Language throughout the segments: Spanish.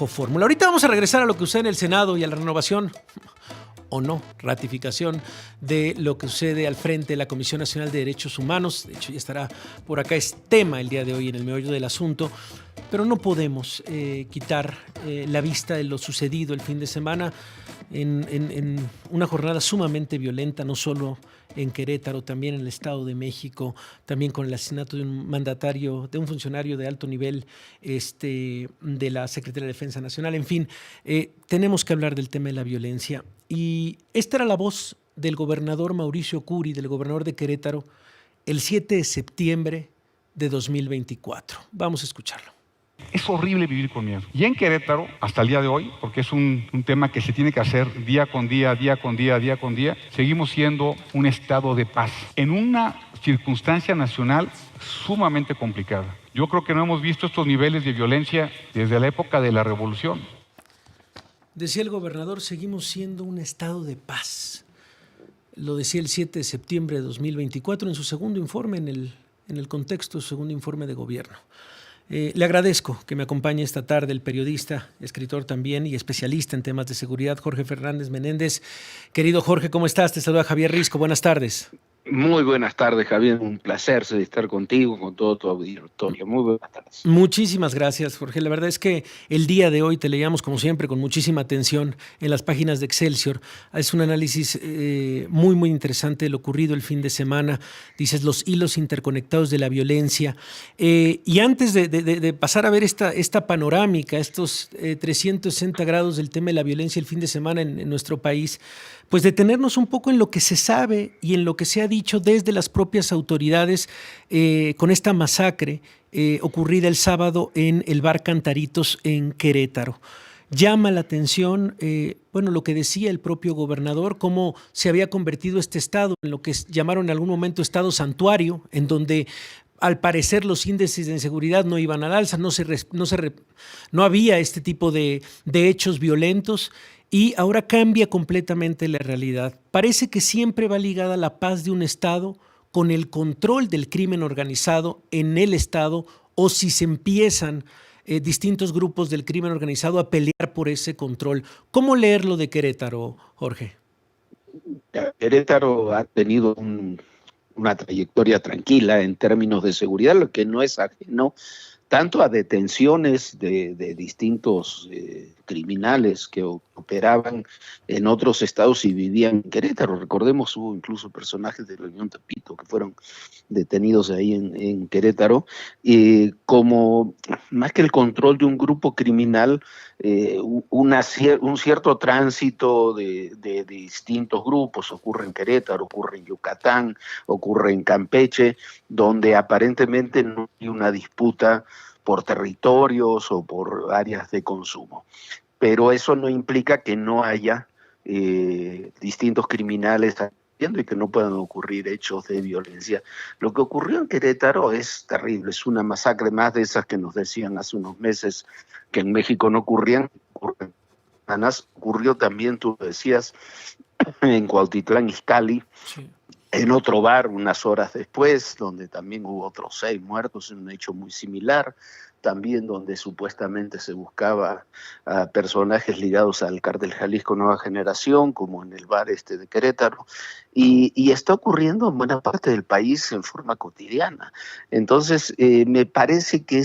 Fórmula. Ahorita vamos a regresar a lo que sucede en el Senado y a la renovación o no, ratificación de lo que sucede al frente de la Comisión Nacional de Derechos Humanos. De hecho, ya estará por acá, es tema el día de hoy en el meollo del asunto, pero no podemos quitar la vista de lo sucedido el fin de semana en una jornada sumamente violenta, no solo en Querétaro, también en el Estado de México, también con el asesinato de un mandatario, de un funcionario de alto nivel de la Secretaría de Defensa Nacional. En fin, tenemos que hablar del tema de la violencia. Y esta era la voz del gobernador Mauricio Curi, del gobernador de Querétaro, el 7 de septiembre de 2024. Vamos a escucharlo. Es horrible vivir con miedo. Y en Querétaro, hasta el día de hoy, porque es un tema que se tiene que hacer día con día, seguimos siendo un estado de paz en una circunstancia nacional sumamente complicada. Yo creo que no hemos visto estos niveles de violencia desde la época de la Revolución. Decía el gobernador, seguimos siendo un estado de paz. Lo decía el 7 de septiembre de 2024 en su segundo informe, en el contexto de su segundo informe de gobierno. Le agradezco que me acompañe esta tarde el periodista, escritor también y especialista en temas de seguridad, Jorge Fernández Menéndez. Querido Jorge, ¿cómo estás? Te saluda Javier Risco. Buenas tardes. Muy buenas tardes, Javier. Un placer estar contigo, con todo tu auditorio. Muy buenas tardes. Muchísimas gracias, Jorge. La verdad es que el día de hoy te leíamos, como siempre, con muchísima atención en las páginas de Excelsior. Es un análisis muy, muy interesante de lo ocurrido el fin de semana. Dices los hilos interconectados de la violencia. Y antes de pasar a ver esta panorámica, estos 360 grados del tema de la violencia el fin de semana en nuestro país, pues detenernos un poco en lo que se sabe y en lo que se ha dicho desde las propias autoridades con esta masacre ocurrida el sábado en el bar Cantaritos en Querétaro. Llama la atención, lo que decía el propio gobernador, cómo se había convertido este estado en lo que llamaron en algún momento estado santuario, en donde al parecer los índices de inseguridad no iban al alza, no había este tipo de hechos violentos. Y ahora cambia completamente la realidad. Parece que siempre va ligada la paz de un Estado con el control del crimen organizado en el Estado, o si se empiezan distintos grupos del crimen organizado a pelear por ese control. ¿Cómo leerlo de Querétaro, Jorge? Querétaro ha tenido una trayectoria tranquila en términos de seguridad, lo que no es ajeno tanto a detenciones de distintos criminales que operaban en otros estados y vivían en Querétaro. Recordemos, hubo incluso personajes de la Unión Tepito que fueron detenidos ahí en Querétaro, como más que el control de un grupo criminal, un cierto tránsito de distintos grupos. Ocurre en Querétaro, ocurre en Yucatán, ocurre en Campeche, donde aparentemente no hay una disputa por territorios o por áreas de consumo. Pero eso no implica que no haya distintos criminales y que no puedan ocurrir hechos de violencia. Lo que ocurrió en Querétaro es terrible, es una masacre más de esas que nos decían hace unos meses que en México no ocurrían. Ocurrió también, tú decías, en Cuautitlán Izcalli, sí, en otro bar unas horas después, donde también hubo otros 6 muertos en un hecho muy similar, también donde supuestamente se buscaba a personajes ligados al Cártel Jalisco Nueva Generación, como en el bar de Querétaro, y está ocurriendo en buena parte del país en forma cotidiana. Entonces, me parece que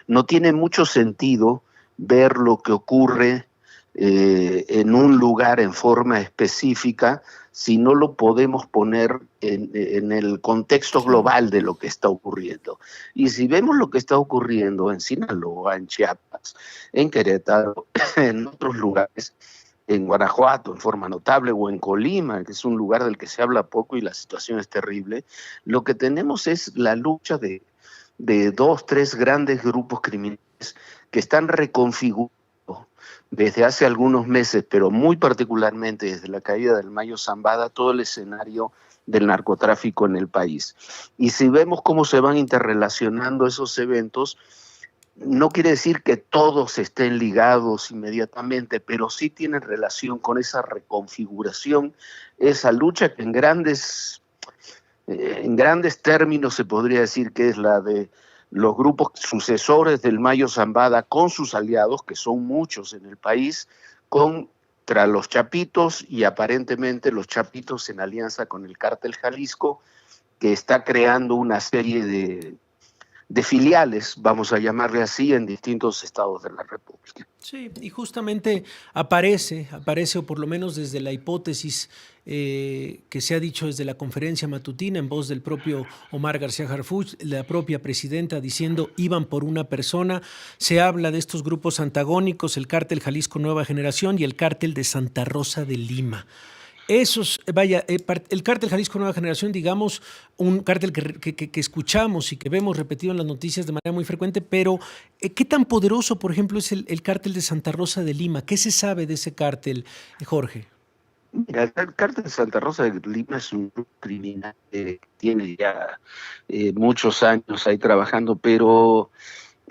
no tiene mucho sentido ver lo que ocurre en un lugar en forma específica si no lo podemos poner en el contexto global de lo que está ocurriendo. Y si vemos lo que está ocurriendo en Sinaloa, en Chiapas, en Querétaro, en otros lugares, en Guanajuato en forma notable, o en Colima, que es un lugar del que se habla poco y la situación es terrible, lo que tenemos es la lucha de 2, 3 grandes grupos criminales que están reconfigurando desde hace algunos meses, pero muy particularmente desde la caída del Mayo Zambada, todo el escenario del narcotráfico en el país. Y si vemos cómo se van interrelacionando esos eventos, no quiere decir que todos estén ligados inmediatamente, pero sí tienen relación con esa reconfiguración, esa lucha que en grandes términos se podría decir que es la de los grupos sucesores del Mayo Zambada con sus aliados, que son muchos en el país, contra los Chapitos y aparentemente los Chapitos en alianza con el Cártel Jalisco, que está creando una serie de filiales, vamos a llamarle así, en distintos estados de la República. Sí, y justamente aparece, o por lo menos desde la hipótesis que se ha dicho desde la conferencia matutina en voz del propio Omar García Harfuch, la propia presidenta diciendo iban por una persona. Se habla de estos grupos antagónicos, el Cártel Jalisco Nueva Generación y el Cártel de Santa Rosa de Lima. El Cártel Jalisco Nueva Generación, digamos, un cártel que escuchamos y que vemos repetido en las noticias de manera muy frecuente, pero ¿qué tan poderoso, por ejemplo, es el Cártel de Santa Rosa de Lima? ¿Qué se sabe de ese cártel, Jorge? Mira, el Cártel de Santa Rosa de Lima es un grupo criminal que tiene ya muchos años ahí trabajando, pero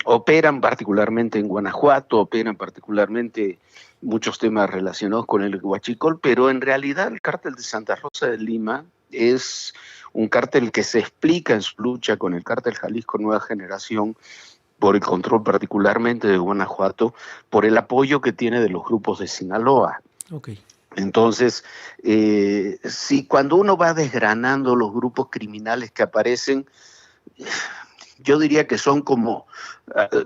operan particularmente en Guanajuato, operan particularmente muchos temas relacionados con el huachicol, pero en realidad el Cártel de Santa Rosa de Lima es un cártel que se explica en su lucha con el Cártel Jalisco Nueva Generación por el control particularmente de Guanajuato, por el apoyo que tiene de los grupos de Sinaloa. Okay. Entonces, si cuando uno va desgranando los grupos criminales que aparecen, yo diría que son como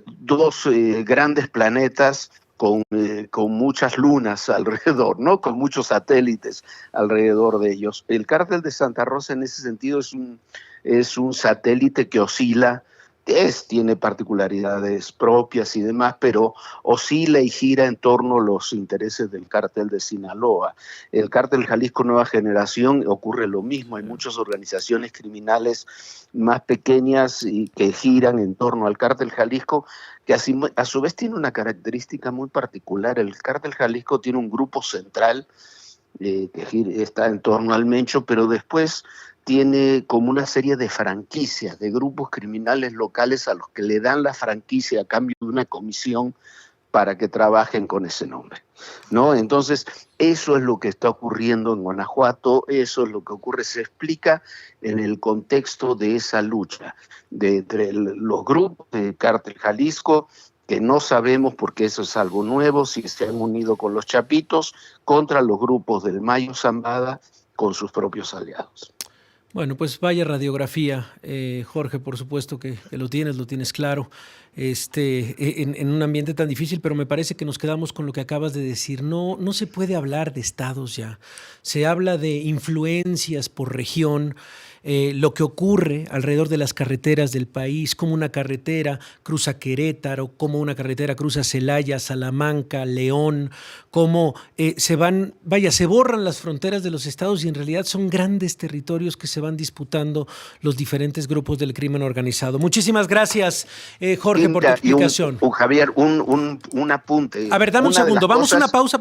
dos grandes planetas con muchas lunas alrededor, ¿no? Con muchos satélites alrededor de ellos. El Cártel de Santa Rosa en ese sentido es un satélite que oscila, tiene particularidades propias y demás, pero oscila y gira en torno a los intereses del Cártel de Sinaloa. El Cártel Jalisco Nueva Generación ocurre lo mismo, hay muchas organizaciones criminales más pequeñas y que giran en torno al Cártel Jalisco, que a su vez tiene una característica muy particular. El Cártel Jalisco tiene un grupo central que está en torno al Mencho, pero después tiene como una serie de franquicias, de grupos criminales locales a los que le dan la franquicia a cambio de una comisión para que trabajen con ese nombre, ¿no? Entonces, eso es lo que está ocurriendo en Guanajuato, eso es lo que ocurre, se explica en el contexto de esa lucha entre los grupos de Cártel Jalisco, que no sabemos, porque eso es algo nuevo, si se han unido con los Chapitos, contra los grupos del Mayo Zambada con sus propios aliados. Bueno, pues vaya radiografía, Jorge, por supuesto que lo tienes claro, en un ambiente tan difícil, pero me parece que nos quedamos con lo que acabas de decir. No se puede hablar de estados ya, se habla de influencias por región, lo que ocurre alrededor de las carreteras del país, como una carretera cruza Querétaro, como una carretera cruza Celaya, Salamanca, León, cómo se borran las fronteras de los estados y en realidad son grandes territorios que se van disputando los diferentes grupos del crimen organizado. Muchísimas gracias, Jorge, por tu explicación. Javier, un apunte. A ver, dame un segundo, vamos a una pausa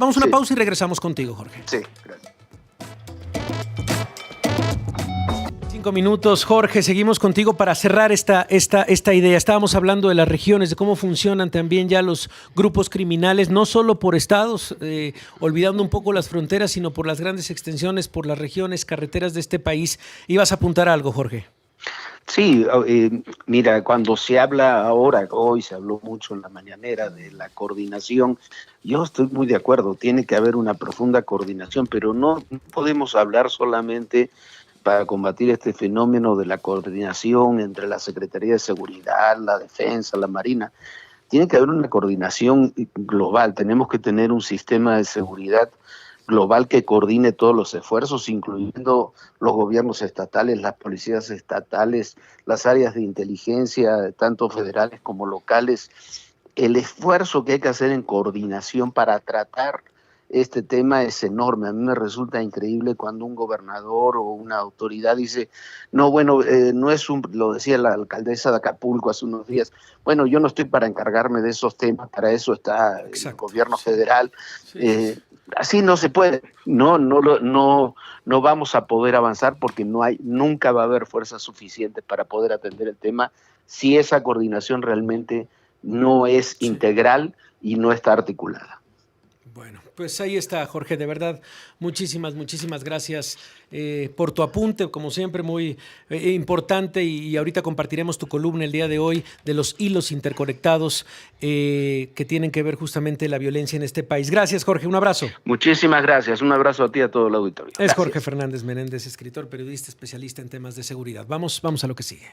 y regresamos contigo, Jorge. Sí, gracias. 5 minutos, Jorge, seguimos contigo para cerrar esta idea. Estábamos hablando de las regiones, de cómo funcionan también ya los grupos criminales, no solo por estados, olvidando un poco las fronteras, sino por las grandes extensiones, por las regiones, carreteras de este país. ¿Ibas a apuntar algo, Jorge? Sí, mira, cuando se habla hoy se habló mucho en la mañanera de la coordinación, yo estoy muy de acuerdo, tiene que haber una profunda coordinación, pero no podemos hablar solamente para combatir este fenómeno de la coordinación entre la Secretaría de Seguridad, la Defensa, la Marina. Tiene que haber una coordinación global, tenemos que tener un sistema de seguridad global que coordine todos los esfuerzos, incluyendo los gobiernos estatales, las policías estatales, las áreas de inteligencia, tanto federales como locales. El esfuerzo que hay que hacer en coordinación para tratar este tema es enorme. A mí me resulta increíble cuando un gobernador o una autoridad dice, no, bueno, no es lo decía la alcaldesa de Acapulco hace unos días, bueno, yo no estoy para encargarme de esos temas, para eso está el gobierno federal. Sí. Así no se puede, no vamos a poder avanzar porque nunca va a haber fuerzas suficientes para poder atender el tema si esa coordinación realmente no es integral y no está articulada. Bueno, pues ahí está, Jorge, de verdad, muchísimas gracias por tu apunte, como siempre, muy importante, y ahorita compartiremos tu columna el día de hoy de los hilos interconectados que tienen que ver justamente la violencia en este país. Gracias, Jorge, un abrazo. Muchísimas gracias, un abrazo a ti y a todo el auditorio. Es Gracias. Jorge Fernández Menéndez, escritor, periodista, especialista en temas de seguridad. Vamos a lo que sigue.